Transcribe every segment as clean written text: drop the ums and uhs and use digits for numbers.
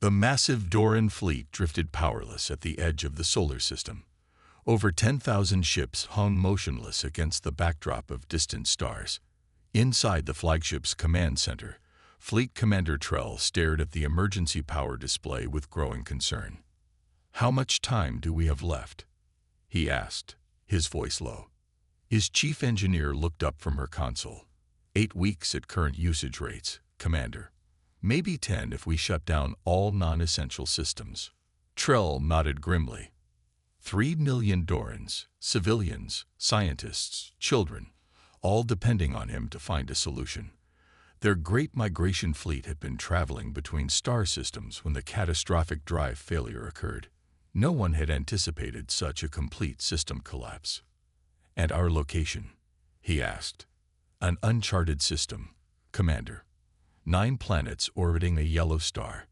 The massive Doran fleet drifted powerless at the edge of the solar system. Over 10,000 ships hung motionless against the backdrop of distant stars. Inside the flagship's command center, Fleet Commander Trell stared at the emergency power display with growing concern. "How much time do we have left?" he asked, his voice low. His chief engineer looked up from her console. 8 weeks at current usage rates, Commander. Maybe 10 if we shut down all non-essential systems. Trell nodded grimly. 3 million Dorans, civilians, scientists, children, all depending on him to find a solution. Their great migration fleet had been traveling between star systems when the catastrophic drive failure occurred. No one had anticipated such a complete system collapse. "And our location?" he asked. "An uncharted system, Commander. 9 planets orbiting a yellow star."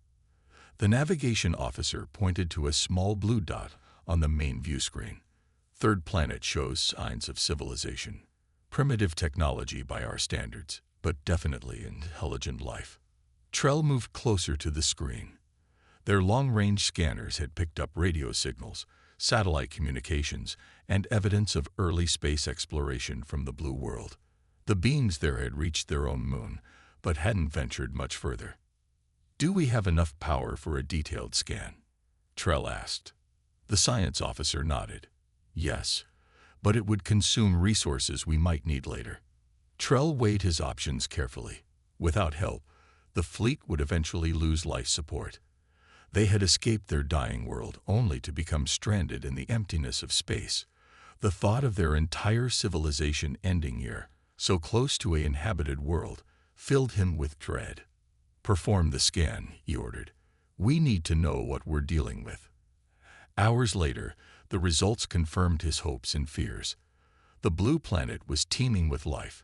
The navigation officer pointed to a small blue dot on the main view screen. "Third planet shows signs of civilization. Primitive technology by our standards, but definitely intelligent life." Trell moved closer to the screen. Their long-range scanners had picked up radio signals, satellite communications, and evidence of early space exploration from the blue world. The beings there had reached their own moon, but hadn't ventured much further. "Do we have enough power for a detailed scan?" Trell asked. The science officer nodded. "Yes, but it would consume resources we might need later." Trell weighed his options carefully. Without help, the fleet would eventually lose life support. They had escaped their dying world only to become stranded in the emptiness of space. The thought of their entire civilization ending here, so close to an inhabited world, filled him with dread. "Perform the scan," he ordered. "We need to know what we're dealing with." Hours later, the results confirmed his hopes and fears. The blue planet was teeming with life.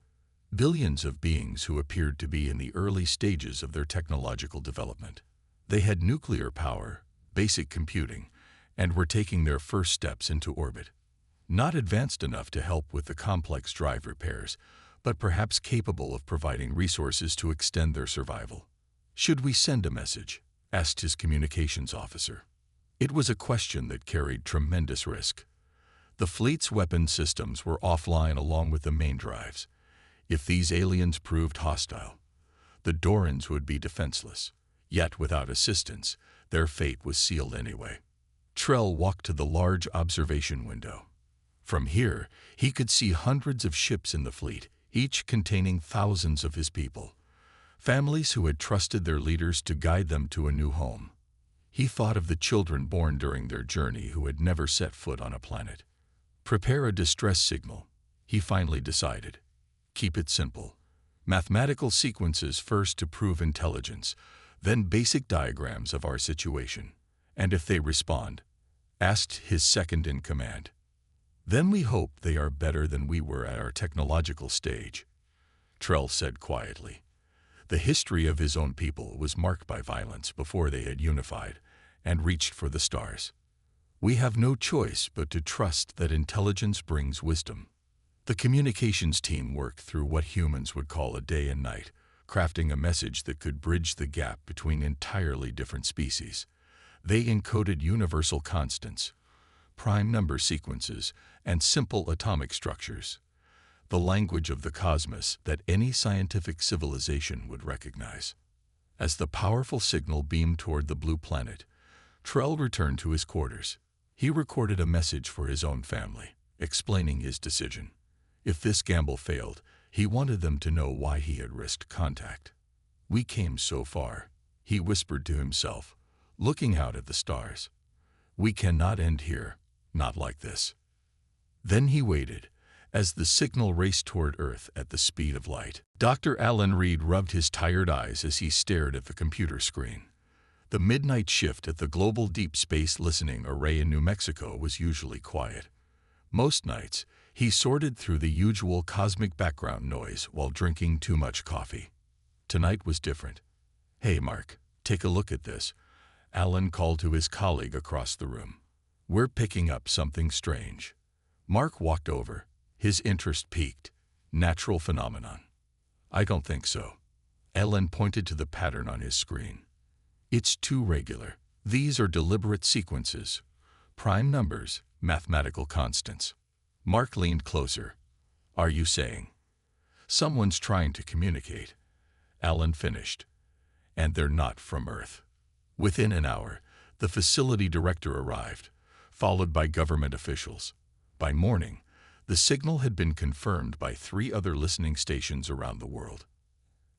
Billions of beings who appeared to be in the early stages of their technological development. They had nuclear power, basic computing, and were taking their first steps into orbit. Not advanced enough to help with the complex drive repairs, but perhaps capable of providing resources to extend their survival. "Should we send a message?" asked his communications officer. It was a question that carried tremendous risk. The fleet's weapon systems were offline along with the main drives. If these aliens proved hostile, the Dorans would be defenseless. Yet without assistance, their fate was sealed anyway. Trell walked to the large observation window. From here, he could see hundreds of ships in the fleet, each containing thousands of his people. Families who had trusted their leaders to guide them to a new home. He thought of the children born during their journey who had never set foot on a planet. Prepare a distress signal, he finally decided. Keep it simple. Mathematical sequences first to prove intelligence, then basic diagrams of our situation. And if they respond, asked his second-in-command. Then we hope they are better than we were at our technological stage, Trell said quietly. The history of his own people was marked by violence before they had unified and reached for the stars. We have no choice but to trust that intelligence brings wisdom. The communications team worked through what humans would call a day and night, crafting a message that could bridge the gap between entirely different species. They encoded universal constants, prime number sequences, and simple atomic structures, the language of the cosmos that any scientific civilization would recognize. As the powerful signal beamed toward the blue planet, Trell returned to his quarters. He recorded a message for his own family, explaining his decision. If this gamble failed, he wanted them to know why he had risked contact. "We came so far," he whispered to himself, looking out at the stars. "We cannot end here, not like this." Then he waited, as the signal raced toward Earth at the speed of light. Dr. Alan Reed rubbed his tired eyes as he stared at the computer screen. The midnight shift at the Global Deep Space Listening Array in New Mexico was usually quiet. Most nights, he sorted through the usual cosmic background noise while drinking too much coffee. Tonight was different. "Hey, Mark, take a look at this," Alan called to his colleague across the room. "We're picking up something strange." Mark walked over, his interest piqued. "Natural phenomenon?" "I don't think so." Alan pointed to the pattern on his screen. It's too regular. These are deliberate sequences, prime numbers, mathematical constants. Mark leaned closer. Are you saying? Someone's trying to communicate. Alan finished. And they're not from Earth. Within an hour, the facility director arrived, followed by government officials. By morning, the signal had been confirmed by 3 other listening stations around the world.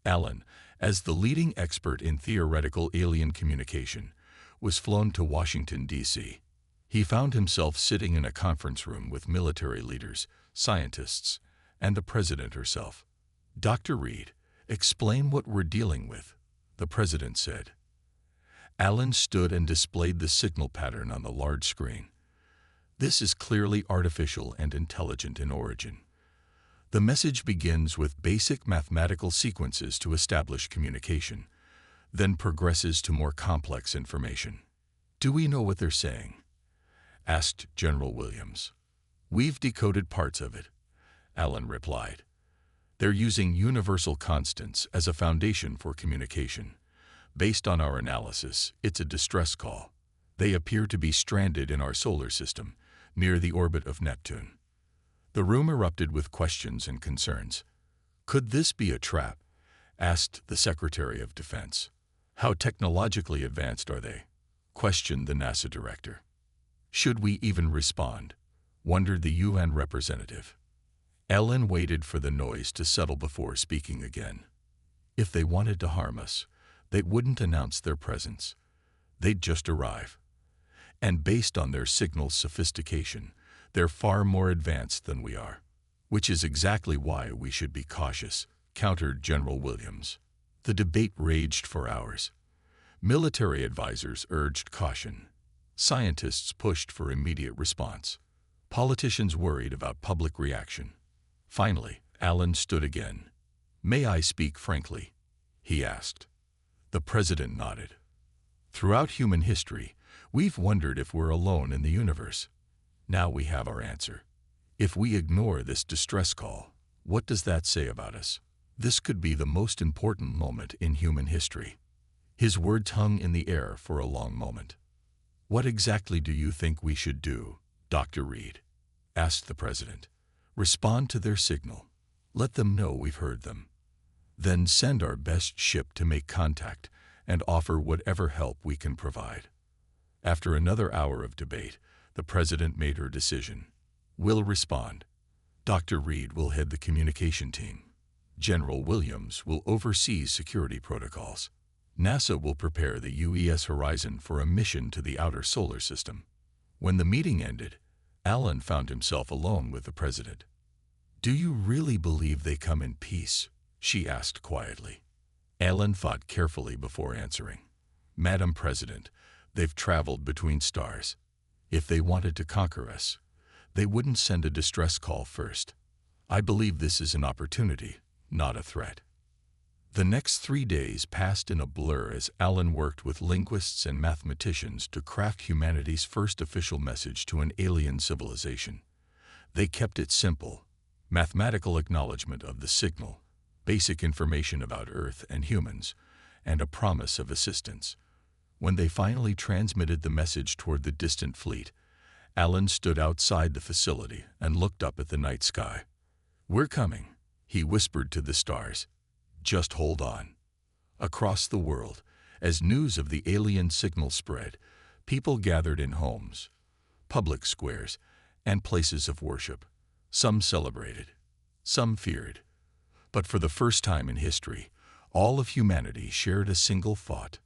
Alan, as the leading expert in theoretical alien communication, was flown to Washington, D.C. He found himself sitting in a conference room with military leaders, scientists, and the president herself. Dr. Reed, explain what we're dealing with, the president said. Alan stood and displayed the signal pattern on the large screen. This is clearly artificial and intelligent in origin. The message begins with basic mathematical sequences to establish communication, then progresses to more complex information. Do we know what they're saying? Asked General Williams. We've decoded parts of it, Alan replied. They're using universal constants as a foundation for communication. Based on our analysis, it's a distress call. They appear to be stranded in our solar system, near the orbit of Neptune. The room erupted with questions and concerns. Could this be a trap? Asked the Secretary of Defense. How technologically advanced are they? Questioned the NASA director. Should we even respond? Wondered the UN representative. Ellen waited for the noise to settle before speaking again. If they wanted to harm us, they wouldn't announce their presence. They'd just arrive. And based on their signal sophistication, they're far more advanced than we are. Which is exactly why we should be cautious, countered General Williams. The debate raged for hours. Military advisors urged caution. Scientists pushed for immediate response. Politicians worried about public reaction. Finally, Alan stood again. May I speak frankly? He asked. The president nodded. Throughout human history, we've wondered if we're alone in the universe. Now we have our answer. If we ignore this distress call, what does that say about us? This could be the most important moment in human history. His words hung in the air for a long moment. What exactly do you think we should do, Dr. Reed? Asked the president. Respond to their signal. Let them know we've heard them. Then send our best ship to make contact and offer whatever help we can provide. After another hour of debate, the president made her decision. We'll respond. Dr. Reed will head the communication team. General Williams will oversee security protocols. NASA will prepare the HFY Horizon for a mission to the outer solar system. When the meeting ended, Alan found himself alone with the president. Do you really believe they come in peace? She asked quietly. Alan thought carefully before answering. Madam President, they've traveled between stars. If they wanted to conquer us, they wouldn't send a distress call first. I believe this is an opportunity, not a threat. The next 3 days passed in a blur as Alan worked with linguists and mathematicians to craft humanity's first official message to an alien civilization. They kept it simple: mathematical acknowledgement of the signal, basic information about Earth and humans, and a promise of assistance. When they finally transmitted the message toward the distant fleet, Alan stood outside the facility and looked up at the night sky. We're coming, he whispered to the stars. Just hold on. Across the world, as news of the alien signal spread, people gathered in homes, public squares, and places of worship. Some celebrated, some feared. But for the first time in history, all of humanity shared a single thought.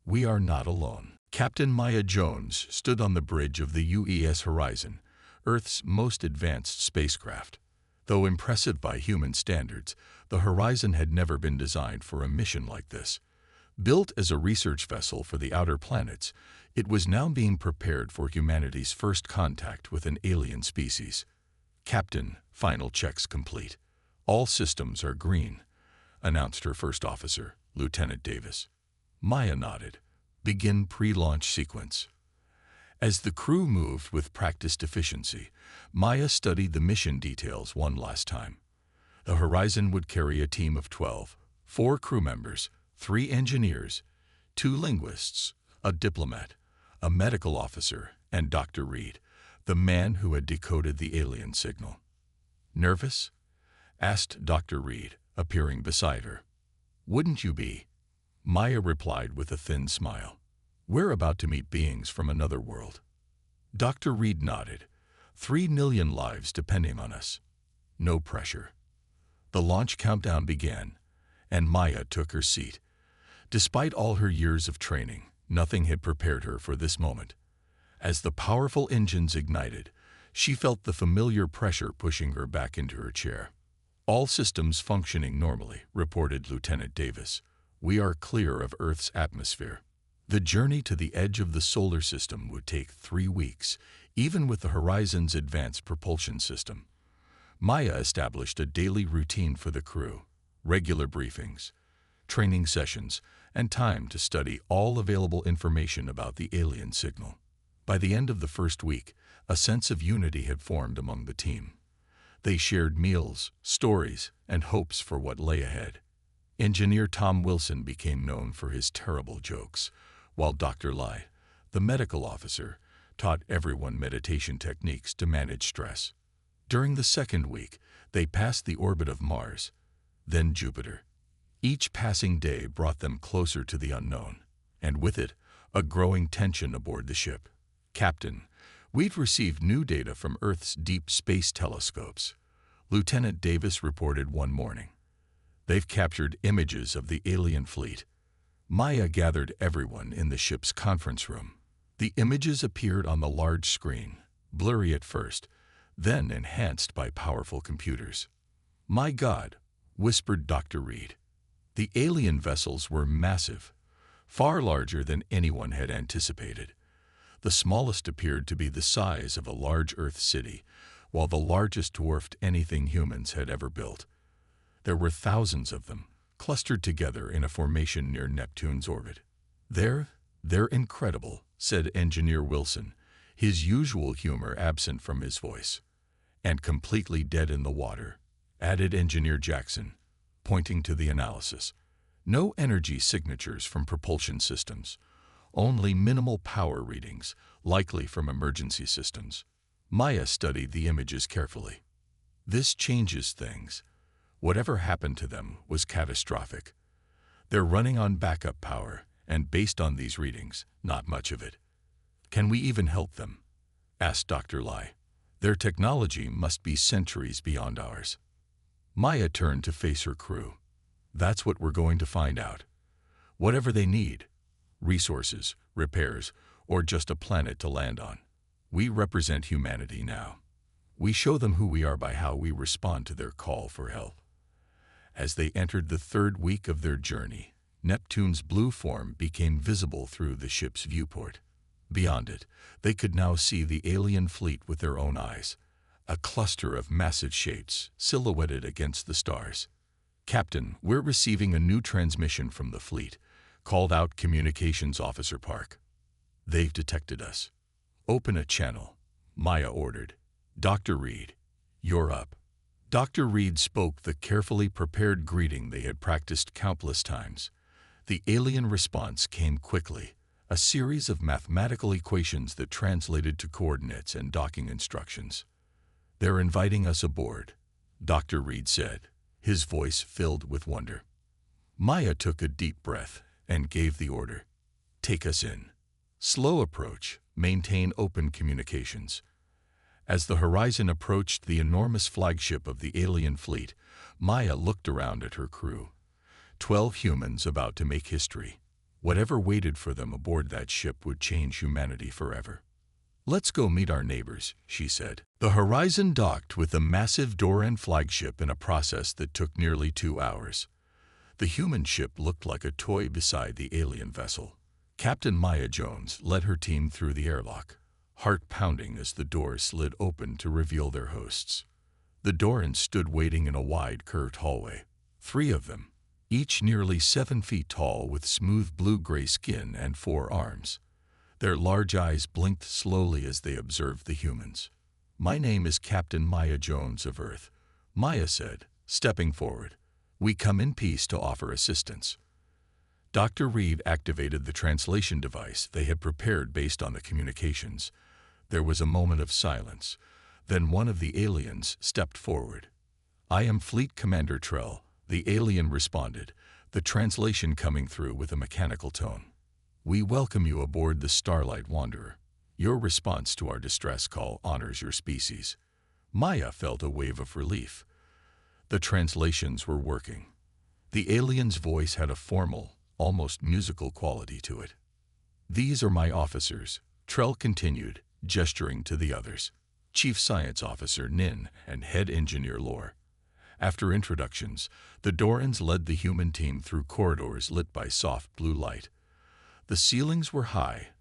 We are not alone. Captain Maya Jones stood on the bridge of the HFY Horizon, Earth's most advanced spacecraft. Though impressive by human standards, the Horizon had never been designed for a mission like this. Built as a research vessel for the outer planets, it was now being prepared for humanity's first contact with an alien species. Captain, final checks complete. All systems are green, announced her first officer, Lieutenant Davis. Maya nodded. Begin pre-launch sequence. As the crew moved with practiced efficiency, Maya studied the mission details one last time. The Horizon would carry a team of 12, 4 crew members, 3 engineers, 2 linguists, a diplomat, a medical officer, and Dr. Reed, the man who had decoded the alien signal. "Nervous?" asked Dr. Reed, appearing beside her. "Wouldn't you be?" Maya replied with a thin smile. "We're about to meet beings from another world." Dr. Reed nodded. 3 million lives depending on us. No pressure. The launch countdown began, and Maya took her seat. Despite all her years of training, nothing had prepared her for this moment. As the powerful engines ignited, she felt the familiar pressure pushing her back into her chair. "All systems functioning normally," reported Lieutenant Davis. "We are clear of Earth's atmosphere." The journey to the edge of the solar system would take 3 weeks, even with the Horizon's advanced propulsion system. Maya established a daily routine for the crew, regular briefings, training sessions, and time to study all available information about the alien signal. By the end of the first week, a sense of unity had formed among the team. They shared meals, stories, and hopes for what lay ahead. Engineer Tom Wilson became known for his terrible jokes, while Dr. Lai, the medical officer, taught everyone meditation techniques to manage stress. During the second week, they passed the orbit of Mars, then Jupiter. Each passing day brought them closer to the unknown, and with it, a growing tension aboard the ship. "Captain, we've received new data from Earth's deep space telescopes," Lieutenant Davis reported one morning. "They've captured images of the alien fleet." Maya gathered everyone in the ship's conference room. The images appeared on the large screen, blurry at first, then enhanced by powerful computers. "My God," whispered Dr. Reed. The alien vessels were massive, far larger than anyone had anticipated. The smallest appeared to be the size of a large Earth city, while the largest dwarfed anything humans had ever built. There were thousands of them, clustered together in a formation near Neptune's orbit. They're incredible," said Engineer Wilson, his usual humor absent from his voice. "And completely dead in the water," added Engineer Jackson, pointing to the analysis. "No energy signatures from propulsion systems, only minimal power readings, likely from emergency systems." Maya studied the images carefully. "This changes things. Whatever happened to them was catastrophic. They're running on backup power, and based on these readings, not much of it." "Can we even help them?" asked Dr. Lai. "Their technology must be centuries beyond ours." Maya turned to face her crew. "That's what we're going to find out. Whatever they need, resources, repairs, or just a planet to land on. We represent humanity now. We show them who we are by how we respond to their call for help." As they entered the third week of their journey, Neptune's blue form became visible through the ship's viewport. Beyond it, they could now see the alien fleet with their own eyes, a cluster of massive shapes silhouetted against the stars. "Captain, we're receiving a new transmission from the fleet," called out Communications Officer Park. "They've detected us." "Open a channel," Maya ordered. "Dr. Reed, you're up." Dr. Reed spoke the carefully prepared greeting they had practiced countless times. The alien response came quickly, a series of mathematical equations that translated to coordinates and docking instructions. "They're inviting us aboard," Dr. Reed said, his voice filled with wonder. Maya took a deep breath and gave the order. "Take us in. Slow approach, maintain open communications." As the Horizon approached the enormous flagship of the alien fleet, Maya looked around at her crew. 12 humans about to make history. Whatever waited for them aboard that ship would change humanity forever. "Let's go meet our neighbors," she said. The Horizon docked with the massive Doran flagship in a process that took nearly 2 hours. The human ship looked like a toy beside the alien vessel. Captain Maya Jones led her team through the airlock, heart pounding as the doors slid open to reveal their hosts. The Dorans stood waiting in a wide, curved hallway. 3 of them, each nearly 7 feet tall with smooth blue-gray skin and 4 arms. Their large eyes blinked slowly as they observed the humans. "My name is Captain Maya Jones of Earth," Maya said, stepping forward. "We come in peace to offer assistance." Dr. Reed activated the translation device they had prepared based on the communications. There was a moment of silence. Then one of the aliens stepped forward. "I am Fleet Commander Trell," the alien responded, the translation coming through with a mechanical tone. "We welcome you aboard the Starlight Wanderer. Your response to our distress call honors your species." Maya felt a wave of relief. The translations were working. The alien's voice had a formal, almost musical quality to it. "These are my officers," Trell continued, gesturing to the others. "Chief Science Officer Nin and Head Engineer Lore." After introductions, the Dorans led the human team through corridors lit by soft blue light. The ceilings were high,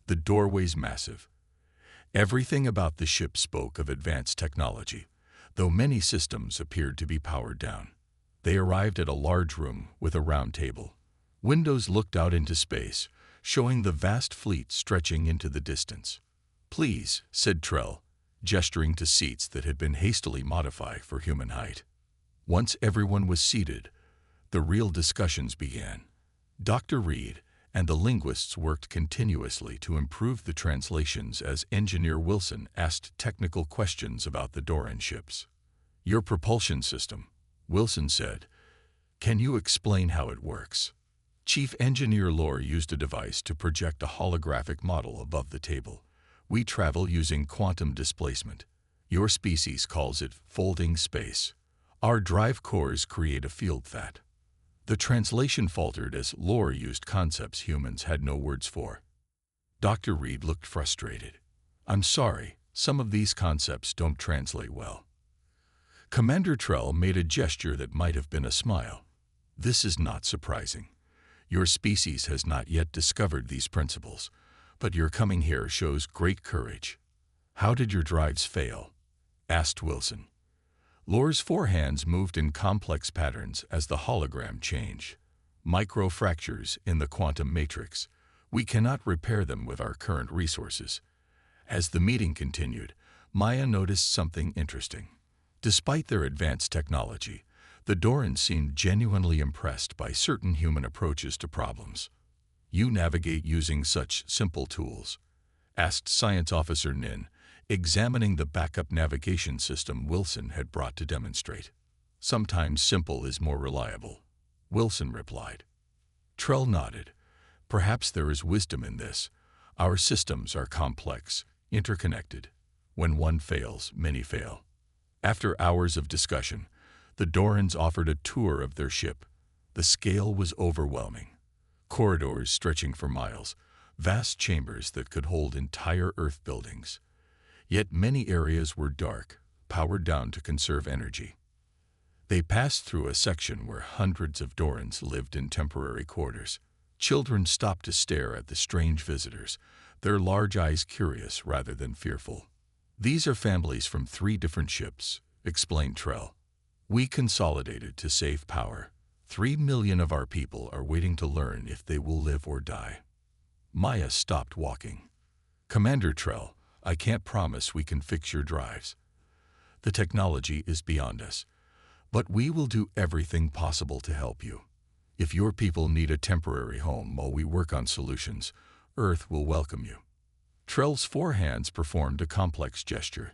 the doorways massive. Everything about the ship spoke of advanced technology, though many systems appeared to be powered down. They arrived at a large room with a round table. Windows looked out into space, showing the vast fleet stretching into the distance. "Please," said Trell, gesturing to seats that had been hastily modified for human height. Once everyone was seated, the real discussions began. Dr. Reed and the linguists worked continuously to improve the translations as Engineer Wilson asked technical questions about the Doran ships. "Your propulsion system," Wilson said. "Can you explain how it works?" Chief Engineer Lore used a device to project a holographic model above the table. "We travel using quantum displacement. Your species calls it folding space. Our drive cores create a field that." The translation faltered as Lore used concepts humans had no words for. Dr. Reed looked frustrated. "I'm sorry, some of these concepts don't translate well." Commander Trell made a gesture that might have been a smile. "This is not surprising. Your species has not yet discovered these principles, but your coming here shows great courage." "How did your drives fail?" asked Wilson. Lore's four hands moved in complex patterns as the hologram changed. "Micro-fractures in the quantum matrix. We cannot repair them with our current resources." As the meeting continued, Maya noticed something interesting. Despite their advanced technology, the Dorans seemed genuinely impressed by certain human approaches to problems. "You navigate using such simple tools?" asked Science Officer Nin, examining the backup navigation system Wilson had brought to demonstrate. "Sometimes simple is more reliable," Wilson replied. Trell nodded. "Perhaps there is wisdom in this. Our systems are complex, interconnected. When one fails, many fail." After hours of discussion, the Dorans offered a tour of their ship. The scale was overwhelming. Corridors stretching for miles, vast chambers that could hold entire Earth buildings. Yet many areas were dark, powered down to conserve energy. They passed through a section where hundreds of Dorans lived in temporary quarters. Children stopped to stare at the strange visitors, their large eyes curious rather than fearful. "These are families from 3 different ships," explained Trell. "We consolidated to save power. 3 million of our people are waiting to learn if they will live or die." Maya stopped walking. "Commander Trell, I can't promise we can fix your drives. The technology is beyond us, but we will do everything possible to help you. If your people need a temporary home while we work on solutions, Earth will welcome you." Trell's 4 hands performed a complex gesture.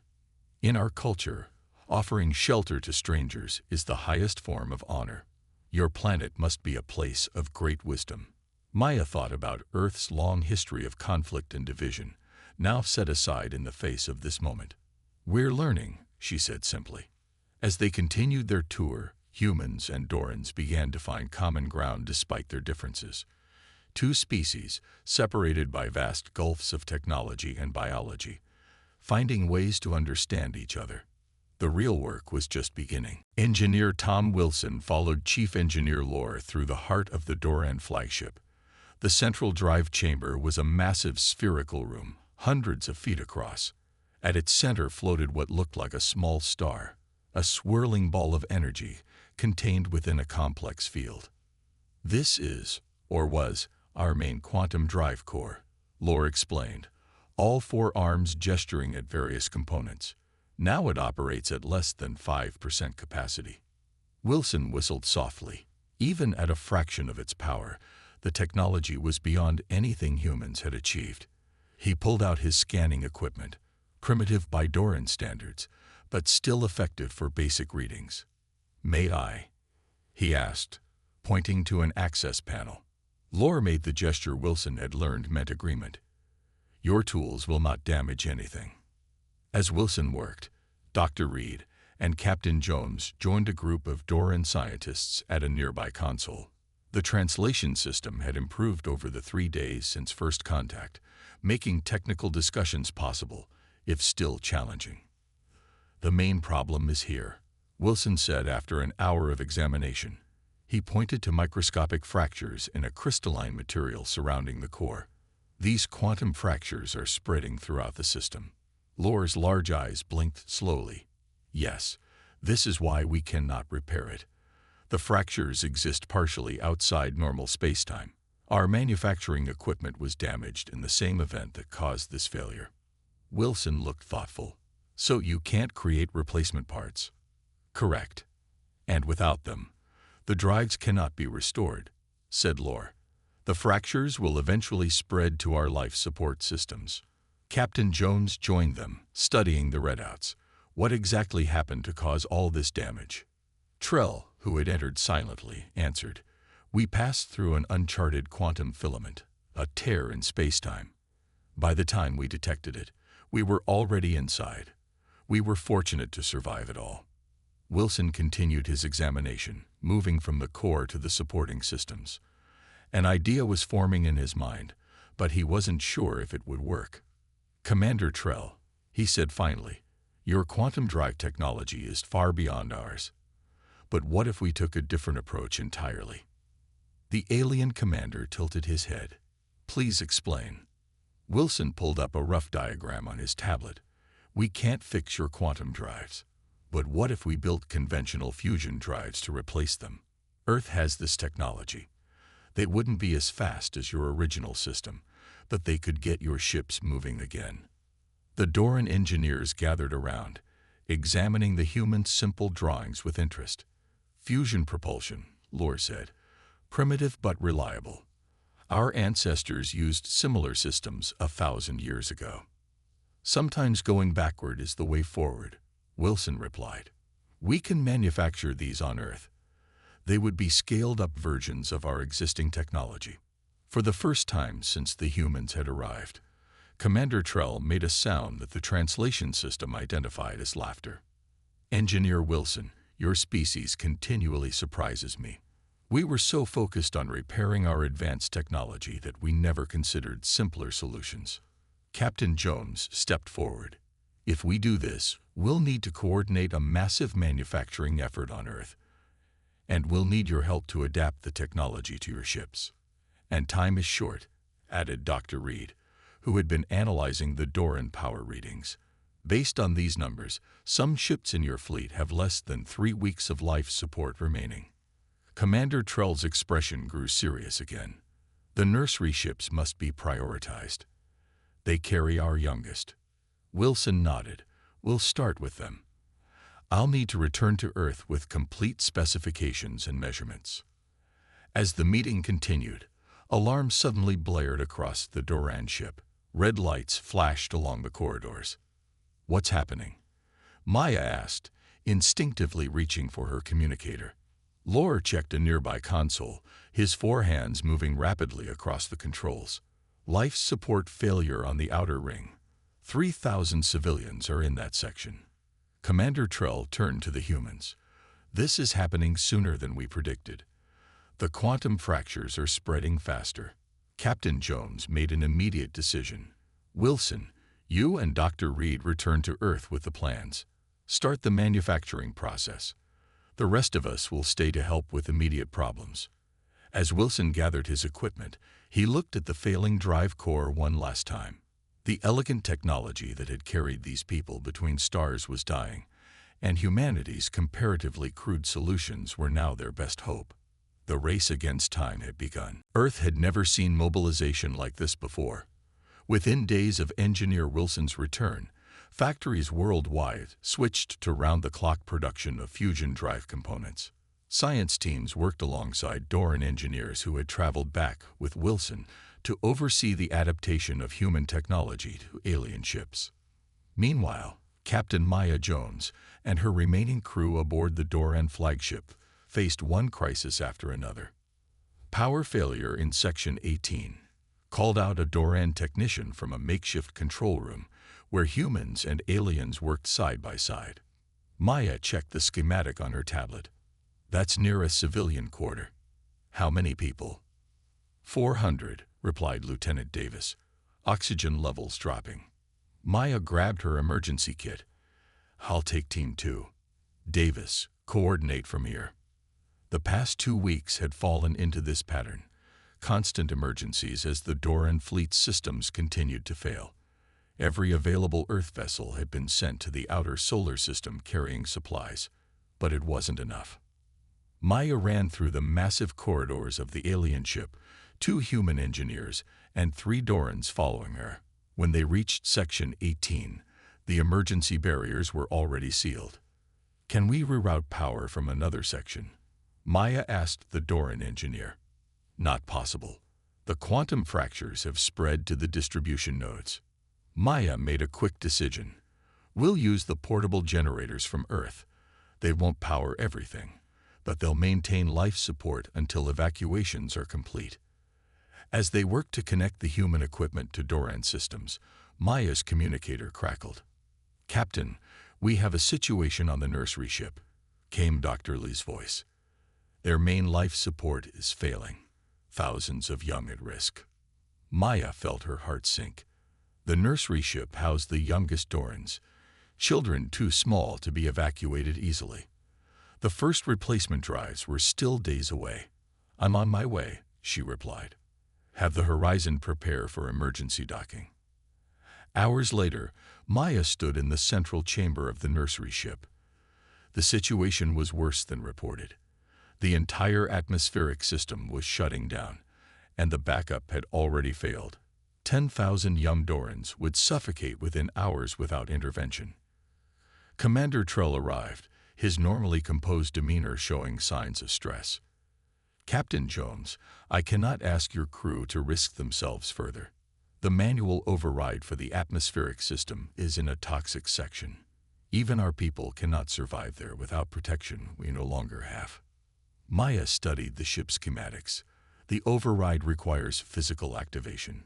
"In our culture, offering shelter to strangers is the highest form of honor. Your planet must be a place of great wisdom." Maya thought about Earth's long history of conflict and division, now set aside in the face of this moment. "We're learning," she said simply. As they continued their tour, humans and Dorans began to find common ground despite their differences. 2 species, separated by vast gulfs of technology and biology, finding ways to understand each other. The real work was just beginning. Engineer Tom Wilson followed Chief Engineer Lore through the heart of the Doran flagship. The central drive chamber was a massive spherical room, hundreds of feet across. At its center floated what looked like a small star, a swirling ball of energy contained within a complex field. "This is, or was, our main quantum drive core," Lore explained, all 4 arms gesturing at various components. "Now it operates at less than 5% capacity." Wilson whistled softly. Even at a fraction of its power, The technology was beyond anything humans had achieved. He pulled out his scanning equipment, primitive by Doran standards, but still effective for basic readings. "May I?" he asked, pointing to an access panel. Lore made the gesture Wilson had learned meant agreement. "Your tools will not damage anything." As Wilson worked, Dr. Reed and Captain Jones joined a group of Doran scientists at a nearby console. The translation system had improved over the 3 days since first contact, making technical discussions possible, if still challenging. "The main problem is here," Wilson said after an hour of examination. He pointed to microscopic fractures in a crystalline material surrounding the core. "These quantum fractures are spreading throughout the system." Lore's large eyes blinked slowly. "Yes, this is why we cannot repair it. The fractures exist partially outside normal spacetime. Our manufacturing equipment was damaged in the same event that caused this failure." Wilson looked thoughtful. "So you can't create replacement parts?" "Correct. And without them, the drives cannot be restored," said Lore. "The fractures will eventually spread to our life support systems." Captain Jones joined them, studying the readouts. What exactly happened to cause all this damage? Trell, who had entered silently, answered, "We passed through an uncharted quantum filament, a tear in spacetime. By the time we detected it, we were already inside. We were fortunate to survive it all." Wilson continued his examination, moving from the core to the supporting systems. An idea was forming in his mind, but he wasn't sure if it would work. "Commander Trell," he said finally, "your quantum drive technology is far beyond ours. But what if we took a different approach entirely?" The alien commander tilted his head. "Please explain." Wilson pulled up a rough diagram on his tablet. "We can't fix your quantum drives. But what if we built conventional fusion drives to replace them? Earth has this technology. They wouldn't be as fast as your original system, but they could get your ships moving again." The Doran engineers gathered around, examining the human's simple drawings with interest. "Fusion propulsion," Lore said. "Primitive but reliable. Our ancestors used similar systems 1,000 years ago." "Sometimes going backward is the way forward," Wilson replied. "We can manufacture these on Earth. They would be scaled-up versions of our existing technology." For the first time since the humans had arrived, Commander Trell made a sound that the translation system identified as laughter. "Engineer Wilson, your species continually surprises me. We were so focused on repairing our advanced technology that we never considered simpler solutions." Captain Jones stepped forward. "If we do this, we'll need to coordinate a massive manufacturing effort on Earth. And we'll need your help to adapt the technology to your ships. And time is short," added Dr. Reed, who had been analyzing the Doran power readings. "Based on these numbers, some ships in your fleet have less than 3 weeks of life support remaining." Commander Trell's expression grew serious again. "The nursery ships must be prioritized. They carry our youngest." Wilson nodded. "We'll start with them. I'll need to return to Earth with complete specifications and measurements." As the meeting continued, alarms suddenly blared across the Doran ship. Red lights flashed along the corridors. "What's happening?" Maya asked, instinctively reaching for her communicator. Lore checked a nearby console, his 4 hands moving rapidly across the controls. "Life support failure on the outer ring. 3,000 civilians are in that section." Commander Trell turned to the humans. "This is happening sooner than we predicted. The quantum fractures are spreading faster." Captain Jones made an immediate decision. "Wilson, you and Dr. Reed return to Earth with the plans. Start the manufacturing process. The rest of us will stay to help with immediate problems." As Wilson gathered his equipment, he looked at the failing drive core one last time. The elegant technology that had carried these people between stars was dying, and humanity's comparatively crude solutions were now their best hope. The race against time had begun. Earth had never seen mobilization like this before. Within days of Engineer Wilson's return, factories worldwide switched to round-the-clock production of fusion drive components. Science teams worked alongside Doran engineers who had traveled back with Wilson to oversee the adaptation of human technology to alien ships. Meanwhile, Captain Maya Jones and her remaining crew aboard the Doran flagship faced one crisis after another. Power failure in Section 18 called out a Doran technician from a makeshift control room where humans and aliens worked side by side. Maya checked the schematic on her tablet. That's near a civilian quarter. How many people? 400, replied Lieutenant Davis, oxygen levels dropping. Maya grabbed her emergency kit. I'll take Team 2. Davis, coordinate from here. The past 2 weeks had fallen into this pattern. Constant emergencies as the Doran fleet's systems continued to fail. Every available Earth vessel had been sent to the outer solar system carrying supplies, but it wasn't enough. Maya ran through the massive corridors of the alien ship, 2 human engineers and 3 Dorans following her. When they reached Section 18, the emergency barriers were already sealed. Can we reroute power from another section? Maya asked the Doran engineer. Not possible. The quantum fractures have spread to the distribution nodes. Maya made a quick decision. We'll use the portable generators from Earth. They won't power everything, but they'll maintain life support until evacuations are complete. As they worked to connect the human equipment to Doran systems, Maya's communicator crackled. Captain, we have a situation on the nursery ship, came Dr. Lee's voice. Their main life support is failing. Thousands of young at risk. Maya felt her heart sink. The nursery ship housed the youngest Dorans, children too small to be evacuated easily. The first replacement drives were still days away. I'm on my way, she replied. Have the Horizon prepare for emergency docking. Hours later, Maya stood in the central chamber of the nursery ship. The situation was worse than reported. The entire atmospheric system was shutting down, and the backup had already failed. 10,000 young Dorans would suffocate within hours without intervention. Commander Trell arrived, his normally composed demeanor showing signs of stress. Captain Jones, I cannot ask your crew to risk themselves further. The manual override for the atmospheric system is in a toxic section. Even our people cannot survive there without protection we no longer have. Maya studied the ship's schematics. The override requires physical activation.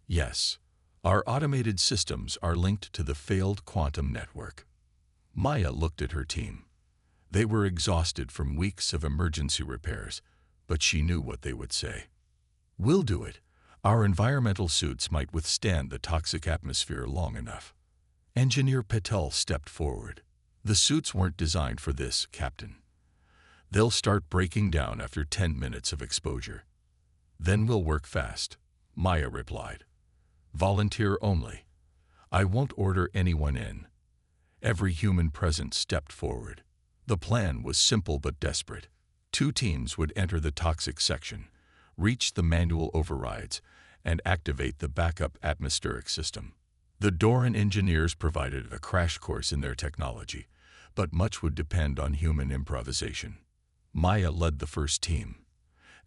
Yes, our automated systems are linked to the failed quantum network. Maya looked at her team. They were exhausted from weeks of emergency repairs, but she knew what they would say. We'll do it. Our environmental suits might withstand the toxic atmosphere long enough. Engineer Patel stepped forward. The suits weren't designed for this, Captain. They'll start breaking down after 10 minutes of exposure. Then we'll work fast, Maya replied. Volunteer only. I won't order anyone in. Every human present stepped forward. The plan was simple but desperate. 2 teams would enter the toxic section, reach the manual overrides, and activate the backup atmospheric system. The Doran engineers provided a crash course in their technology, but much would depend on human improvisation. Maya led the first team.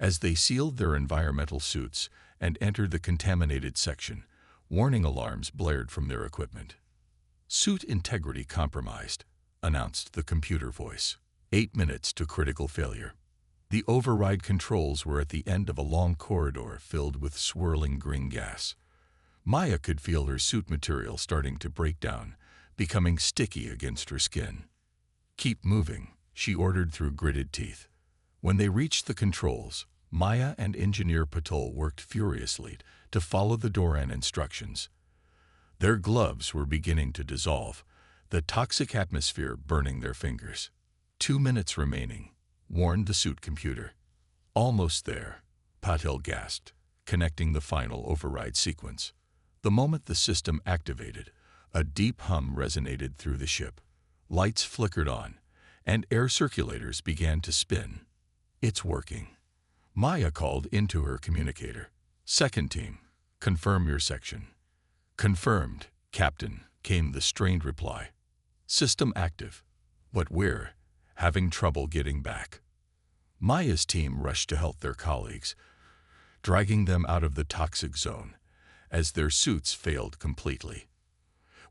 As they sealed their environmental suits and entered the contaminated section, warning alarms blared from their equipment. Suit integrity compromised, announced the computer voice. 8 minutes to critical failure. The override controls were at the end of a long corridor filled with swirling green gas. Maya could feel her suit material starting to break down, becoming sticky against her skin. Keep moving, she ordered through gritted teeth. When they reached the controls, Maya and Engineer Patel worked furiously to follow the Doran instructions. Their gloves were beginning to dissolve, the toxic atmosphere burning their fingers. 2 minutes remaining, warned the suit computer. Almost there, Patel gasped, connecting the final override sequence. The moment the system activated, a deep hum resonated through the ship. Lights flickered on, and air circulators began to spin. It's working. Maya called into her communicator. Second team, confirm your section. Confirmed, Captain, came the strained reply. System active, but we're having trouble getting back. Maya's team rushed to help their colleagues, dragging them out of the toxic zone as their suits failed completely.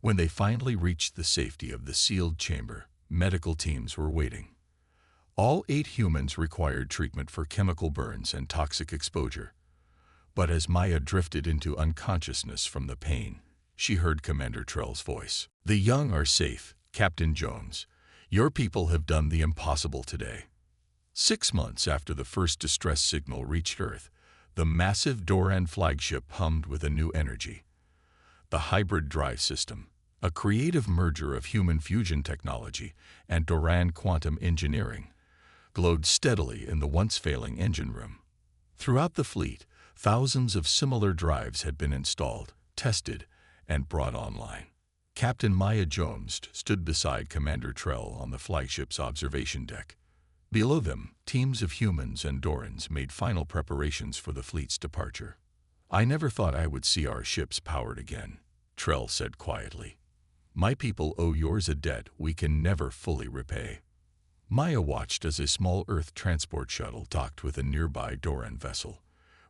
When they finally reached the safety of the sealed chamber, medical teams were waiting. All 8 humans required treatment for chemical burns and toxic exposure. But as Maya drifted into unconsciousness from the pain, she heard Commander Trell's voice. "The young are safe, Captain Jones. Your people have done the impossible today." 6 months after the first distress signal reached Earth, the massive Doran flagship hummed with a new energy. The hybrid drive system, a creative merger of human fusion technology and Doran quantum engineering, glowed steadily in the once-failing engine room. Throughout the fleet, thousands of similar drives had been installed, tested, and brought online. Captain Maya Jones stood beside Commander Trell on the flagship's observation deck. Below them, teams of humans and Dorans made final preparations for the fleet's departure. "I never thought I would see our ships powered again," Trell said quietly. "My people owe yours a debt we can never fully repay." Maya watched as a small Earth transport shuttle docked with a nearby Doran vessel.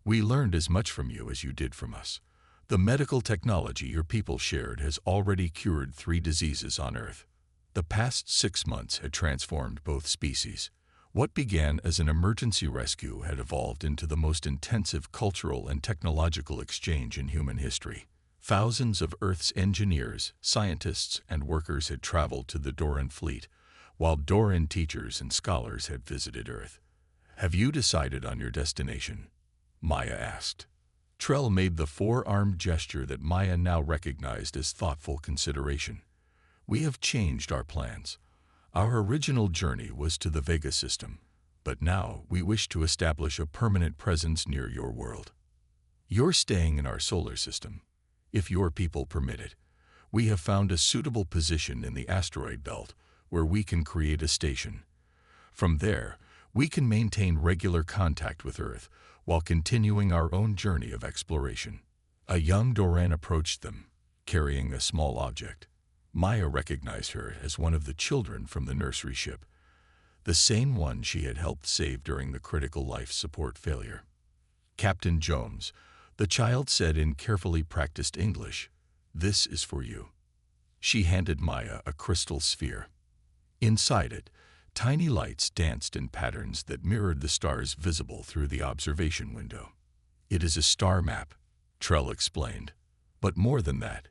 "We learned as much from you as you did from us. The medical technology your people shared has already cured 3 diseases on Earth." The past 6 months had transformed both species. What began as an emergency rescue had evolved into the most intensive cultural and technological exchange in human history. Thousands of Earth's engineers, scientists, and workers had traveled to the Doran fleet, while Doran teachers and scholars had visited Earth. "Have you decided on your destination?" Maya asked. Trell made the 4-armed gesture that Maya now recognized as thoughtful consideration. "We have changed our plans. Our original journey was to the Vega system, but now we wish to establish a permanent presence near your world. You're staying in our solar system, if your people permit it. We have found a suitable position in the asteroid belt where we can create a station. From there, we can maintain regular contact with Earth while continuing our own journey of exploration." A young Doran approached them, carrying a small object. Maya recognized her as one of the children from the nursery ship, the same one she had helped save during the critical life support failure. "Captain Jones," the child said in carefully practiced English, "this is for you." She handed Maya a crystal sphere. Inside it, tiny lights danced in patterns that mirrored the stars visible through the observation window. "It is a star map," Trell explained. "But more than that,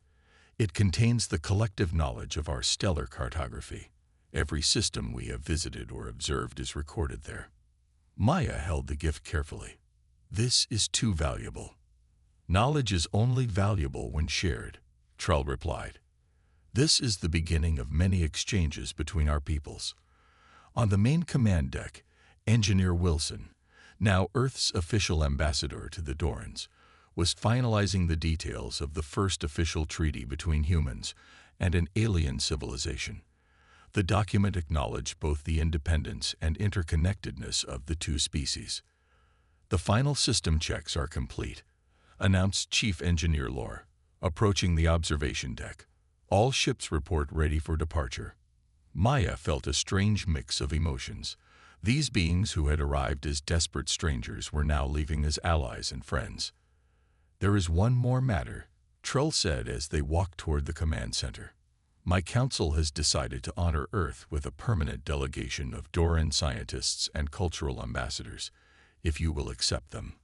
it contains the collective knowledge of our stellar cartography. Every system we have visited or observed is recorded there." Maya held the gift carefully. "This is too valuable." "Knowledge is only valuable when shared," Trell replied. "This is the beginning of many exchanges between our peoples." On the main command deck, Engineer Wilson, now Earth's official ambassador to the Dorans, was finalizing the details of the first official treaty between humans and an alien civilization. The document acknowledged both the independence and interconnectedness of the 2 species. "The final system checks are complete," announced Chief Engineer Lore, approaching the observation deck. "All ships report ready for departure." Maya felt a strange mix of emotions. These beings who had arrived as desperate strangers were now leaving as allies and friends. "There is one more matter," Trell said as they walked toward the command center. "My council has decided to honor Earth with a permanent delegation of Doran scientists and cultural ambassadors, if you will accept them."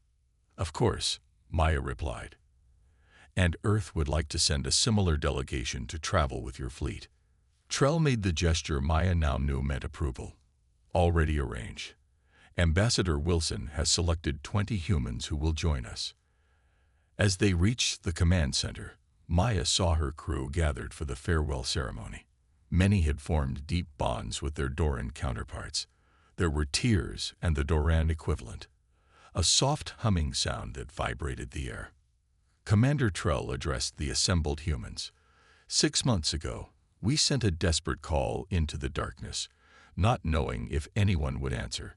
"Of course," Maya replied. "And Earth would like to send a similar delegation to travel with your fleet." Trell made the gesture Maya now knew meant approval. "Already arranged. Ambassador Wilson has selected 20 humans who will join us." As they reached the command center, Maya saw her crew gathered for the farewell ceremony. Many had formed deep bonds with their Doran counterparts. There were tears and the Doran equivalent, a soft humming sound that vibrated the air. Commander Trell addressed the assembled humans. "6 months ago, we sent a desperate call into the darkness, not knowing if anyone would answer.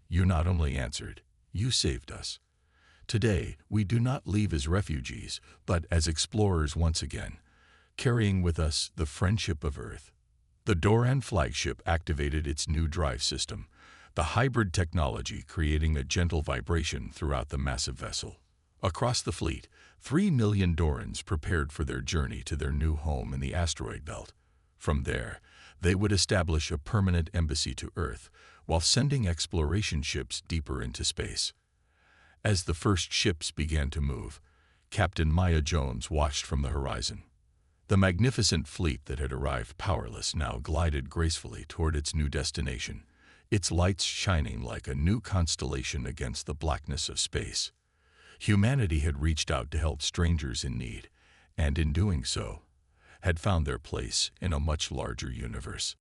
You not only answered, you saved us. Today, we do not leave as refugees, but as explorers once again, carrying with us the friendship of Earth." The Doran flagship activated its new drive system, the hybrid technology creating a gentle vibration throughout the massive vessel. Across the fleet, 3 million Dorans prepared for their journey to their new home in the asteroid belt. From there, they would establish a permanent embassy to Earth while sending exploration ships deeper into space. As the first ships began to move, Captain Maya Jones watched from the horizon. The magnificent fleet that had arrived powerless now glided gracefully toward its new destination, its lights shining like a new constellation against the blackness of space. Humanity had reached out to help strangers in need, and in doing so, had found their place in a much larger universe.